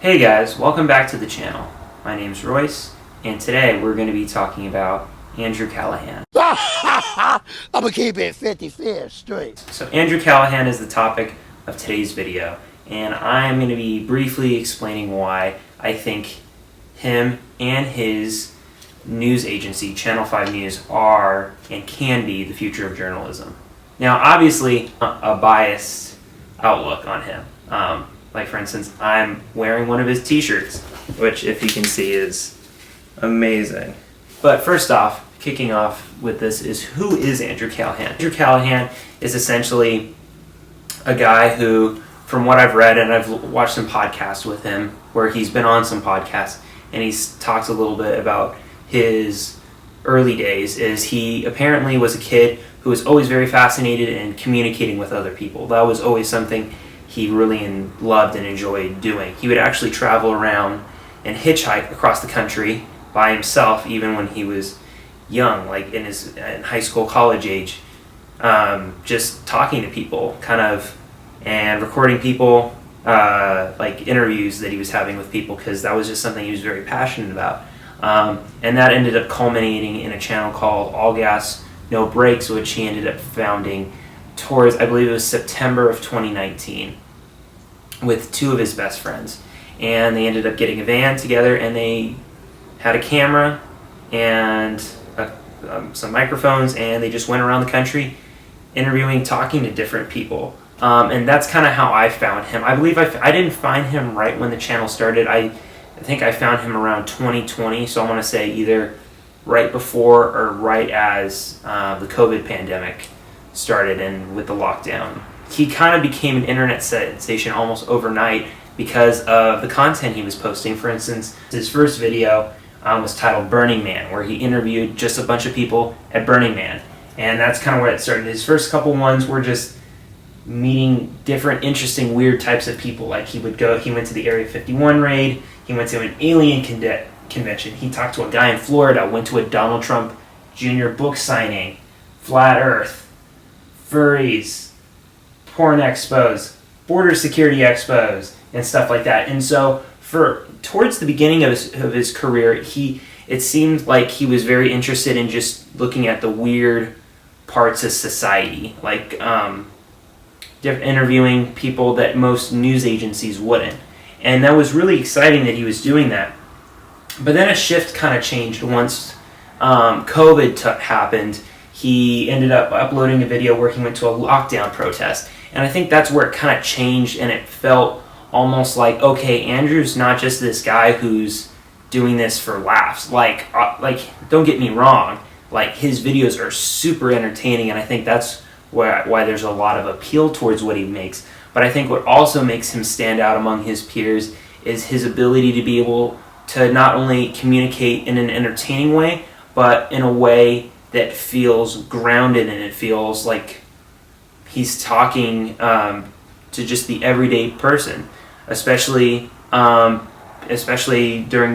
Hey guys, welcome back to the channel. My name's Royce, and today we're going to be talking about Andrew Callaghan. I'm gonna keep it 50-50 straight. So Andrew Callaghan is the topic of today's video, and I'm going to be briefly explaining why I think him and his news agency, Channel 5 News, are and can be the future of journalism. Now, obviously, a biased outlook on him. Like, for instance, I'm wearing one of his t-shirts, which, if you can see, is amazing. But first off, kicking off with this is, who is Andrew Callaghan? Andrew Callaghan is essentially a guy who, from what I've read, and I've watched some podcasts with him, where he's been on some podcasts, and he's talked a little bit about his early days, is he apparently was a kid who was always very fascinated in communicating with other people. That was always something he really loved and enjoyed doing. He would actually travel around and hitchhike across the country by himself, even when he was young, like in high school, college age, just talking to people, and recording people, like interviews that he was having with people, because that was just something he was very passionate about. And that ended up culminating in a channel called All Gas, No Brakes, which he ended up founding towards, I believe it was September of 2019, with two of his best friends. And they ended up getting a van together, and they had a camera and some microphones, and they just went around the country interviewing, talking to different people. And that's kind of how I found him. I believe I didn't find him right when the channel started. I think I found him around 2020, so I want to say either right before or right as the COVID pandemic started and with the lockdown. He kind of became an internet sensation almost overnight because of the content he was posting. For instance, his first video was titled Burning Man, where he interviewed just a bunch of people at Burning Man. And that's kind of where it started. His first couple ones were just meeting different, interesting, weird types of people. Like he went to the Area 51 raid, he went to an alien convention, he talked to a guy in Florida, went to a Donald Trump Jr. book signing, Flat Earth, furries, porn expos, border security expos, and stuff like that. And so towards the beginning of his career, it seemed like he was very interested in just looking at the weird parts of society, like interviewing people that most news agencies wouldn't. And that was really exciting that he was doing that. But then a shift kind of changed once COVID happened. He ended up uploading a video where he went to a lockdown protest. And I think that's where it kind of changed, and it felt almost like, okay, Andrew's not just this guy who's doing this for laughs. Like don't get me wrong, like his videos are super entertaining, and I think that's why there's a lot of appeal towards what he makes. But I think what also makes him stand out among his peers is his ability to be able to not only communicate in an entertaining way, but in a way that feels grounded, and it feels like he's talking to just the everyday person, especially during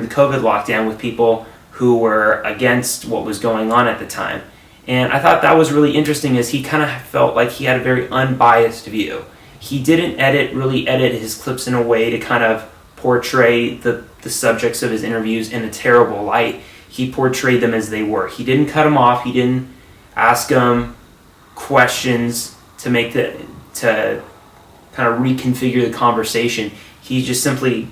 the COVID lockdown with people who were against what was going on at the time. And I thought that was really interesting, as he kind of felt like he had a very unbiased view. He didn't really edit his clips in a way to kind of portray the subjects of his interviews in a terrible light. He portrayed them as they were. He didn't cut them off. He didn't ask them questions to kind of reconfigure the conversation. He just simply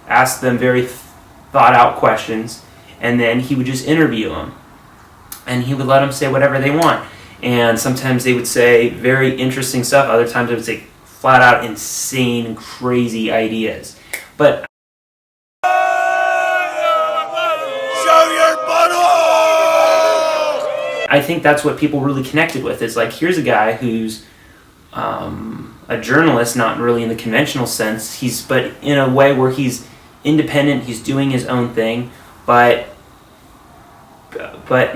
asked them very thought out questions, and then he would just interview them. And he would let them say whatever they want. And sometimes they would say very interesting stuff. Other times they would say flat out insane, crazy ideas. But I think that's what people really connected with. Is like, here's a guy who's a journalist, not really in the conventional sense. But in a way where he's independent, he's doing his own thing, but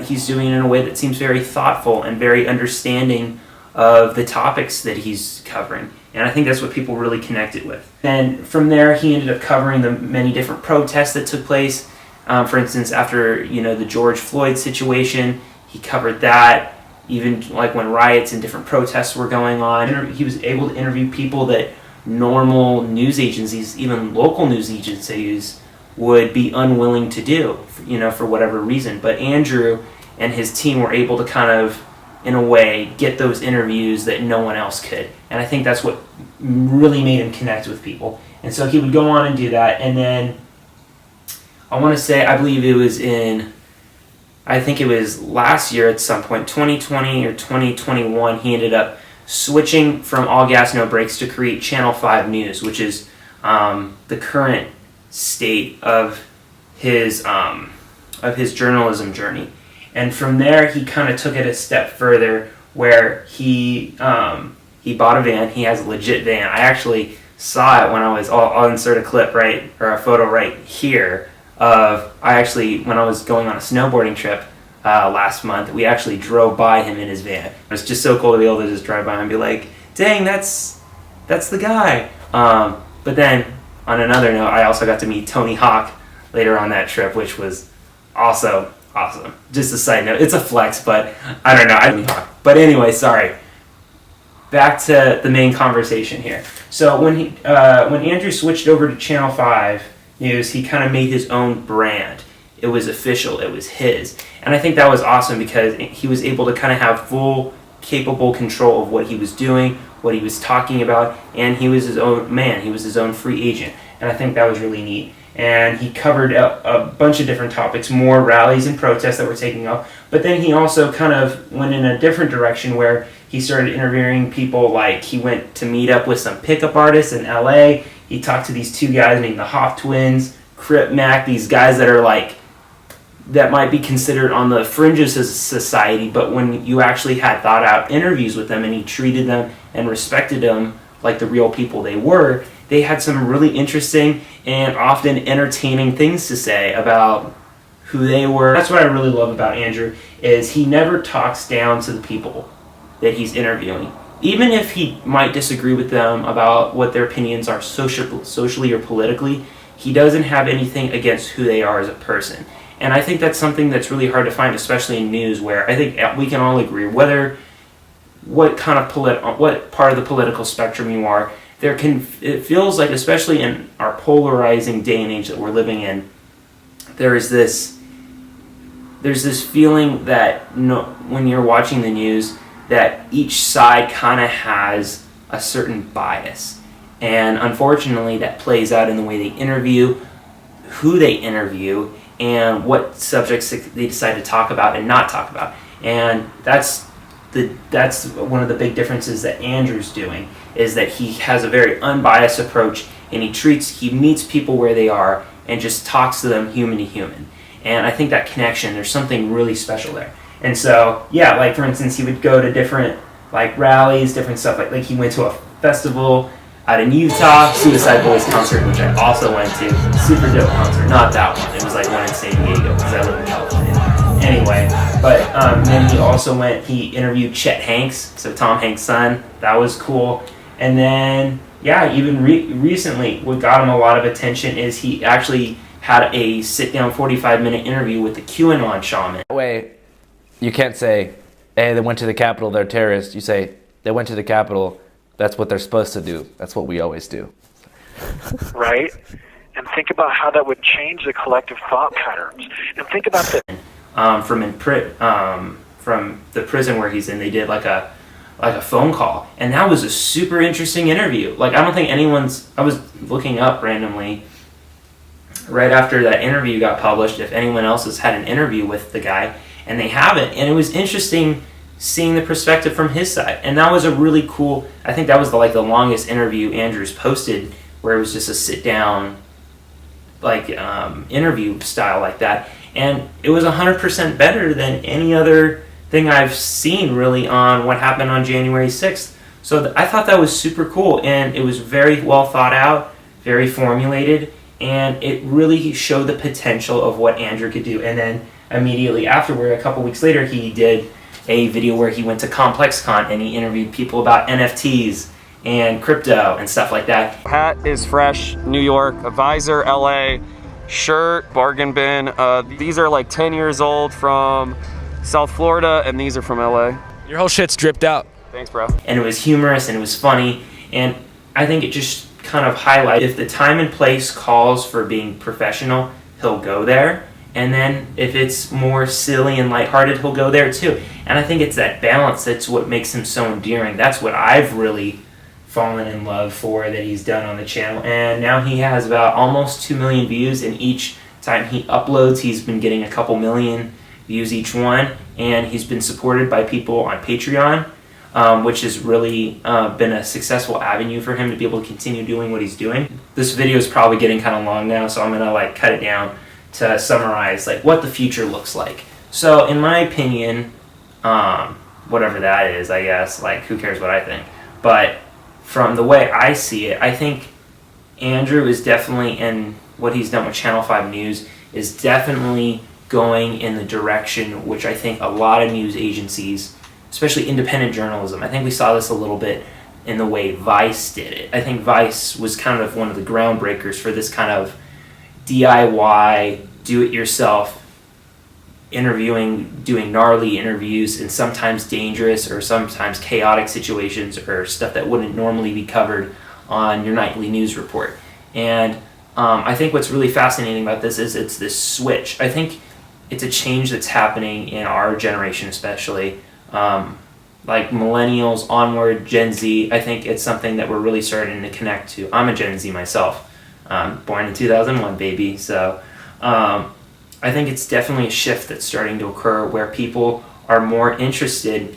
he's doing it in a way that seems very thoughtful and very understanding of the topics that he's covering. And I think that's what people really connected with. And from there, he ended up covering the many different protests that took place. For instance, after the George Floyd situation, he covered that. Even like when riots and different protests were going on, he was able to interview people that normal news agencies, even local news agencies, would be unwilling to do, for whatever reason. But Andrew and his team were able to kind of, in a way, get those interviews that no one else could. And I think that's what really made him connect with people. And so he would go on and do that. And then I want to say, I believe it was I think it was last year at some point, 2020 or 2021, he ended up switching from All Gas No Brakes to create Channel 5 News, which is the current state of his journalism journey. And from there, he kind of took it a step further, where he bought a van. He has a legit van. I actually saw it when I'll insert a clip or a photo right here when I was going on a snowboarding trip last month. We actually drove by him in his van. It was just so cool to be able to just drive by and be like, dang, that's the guy. But then, on another note, I also got to meet Tony Hawk later on that trip, which was also awesome. Just a side note. It's a flex, but I don't know. But anyway, sorry. Back to the main conversation here. So when Andrew switched over to Channel 5 News, he kind of made his own brand. It was official. It was his. And I think that was awesome because he was able to kind of have full, capable control of what he was doing, what he was talking about, and he was his own man. He was his own free agent. And I think that was really neat. And he covered a bunch of different topics, more rallies and protests that were taking off. But then he also kind of went in a different direction where he started interviewing people. Like, he went to meet up with some pickup artists in LA. He talked to these two guys named the Hoff Twins, Crip Mac, these guys that might be considered on the fringes of society, but when you actually had thought out interviews with them and he treated them and respected them like the real people they were, they had some really interesting and often entertaining things to say about who they were. That's what I really love about Andrew, is he never talks down to the people that he's interviewing. Even if he might disagree with them about what their opinions are socially or politically, he doesn't have anything against who they are as a person. And I think that's something that's really hard to find, especially in news, where I think we can all agree, what part of the political spectrum you are, it feels like, especially in our polarizing day and age that we're living in, there's this feeling that when you're watching the news, that each side kind of has a certain bias. And unfortunately, that plays out in the way they interview, who they interview, and what subjects they decide to talk about and not talk about. And that's one of the big differences that Andrew's doing, is that he has a very unbiased approach, and he meets people where they are and just talks to them human to human. And I think that connection, there's something really special there. And so, yeah, like for instance, he would go to different rallies, different stuff. Like he went to a festival out in Utah, Suicide Boys concert, which I also went to. Super dope concert. Not that one. It was one in San Diego, because I live in California. Anyway, but then he interviewed Chet Hanks, so Tom Hanks' son. That was cool. And then, yeah, even recently, what got him a lot of attention is he actually had a sit-down 45-minute interview with the QAnon shaman. That way, you can't say, hey, they went to the Capitol, they're terrorists. You say, they went to the Capitol, that's what they're supposed to do. That's what we always do. Right? And think about how that would change the collective thought patterns. And think about the from the prison where he's in, they did like a phone call, and that was a super interesting interview. I don't think I was looking up randomly right after that interview got published if anyone else has had an interview with the guy, and they haven't. And it was interesting seeing the perspective from his side, and that was a really cool. I think that was the longest interview Andrew's posted, where it was just a sit down interview style like that, and it was 100% better than any other thing I've seen really on what happened on January 6th. So I thought that was super cool, and it was very well thought out, very formulated, and it really showed the potential of what Andrew could do. And then immediately afterward, a couple weeks later, he did a video where he went to ComplexCon and he interviewed people about NFTs and crypto and stuff like that. Hat is fresh, New York. A visor, LA. Shirt, bargain bin. These are 10 years old from South Florida, and these are from LA. Your whole shit's dripped out. Thanks, bro. And it was humorous and it was funny, and I think it just kind of highlights, if the time and place calls for being professional, he'll go there. And then if it's more silly and lighthearted, he'll go there too. And I think it's that balance that's what makes him so endearing. That's what I've really fallen in love for that he's done on the channel. And now he has about almost 2 million views, and each time he uploads, he's been getting a couple million views each one. And he's been supported by people on Patreon, which has really been a successful avenue for him to be able to continue doing what he's doing. This video is probably getting kind of long now, so I'm gonna like cut it down to summarize like what the future looks like. So in my opinion, whatever that is, I guess, like who cares what I think, but from the way I see it, I think Andrew is definitely, and what he's done with Channel 5 News is definitely going in the direction which I think a lot of news agencies, especially independent journalism, I think we saw this a little bit in the way Vice did it. I think Vice was kind of one of the groundbreakers for this kind of DIY, do-it-yourself interviewing, doing gnarly interviews in sometimes dangerous or sometimes chaotic situations, or stuff that wouldn't normally be covered on your nightly news report. And I think what's really fascinating about this is it's this switch. I think it's a change that's happening in our generation, especially like millennials onward, Gen Z. I think it's something that we're really starting to connect to. I'm a Gen Z myself, born in 2001, baby. So I think it's definitely a shift that's starting to occur where people are more interested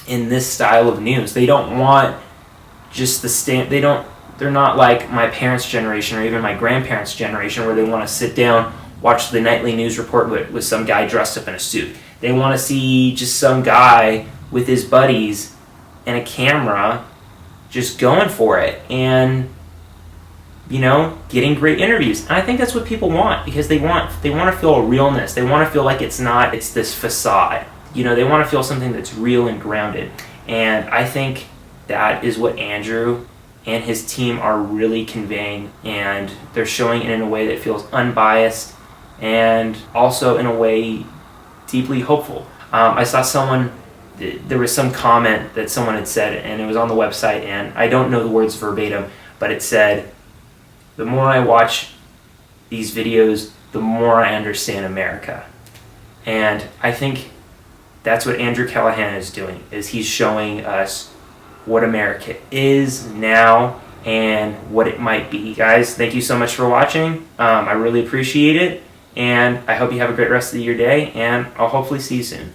in this style of news. They don't want just the they're not like my parents' generation or even my grandparents' generation where they want to sit down, watch the nightly news report with some guy dressed up in a suit. They want to see just some guy with his buddies and a camera just going for it and, you know, getting great interviews. And I think that's what people want, because they want to feel a realness. They want to feel like it's this facade. You know, they want to feel something that's real and grounded. And I think that is what Andrew and his team are really conveying, and they're showing it in a way that feels unbiased and also in a way deeply hopeful. I saw there was some comment that someone had said, and it was on the website, and I don't know the words verbatim, but it said, the more I watch these videos, the more I understand America. And I think that's what Andrew Callahan is doing, is he's showing us what America is now and what it might be. Guys, thank you so much for watching. I really appreciate it, and I hope you have a great rest of your day, and I'll hopefully see you soon.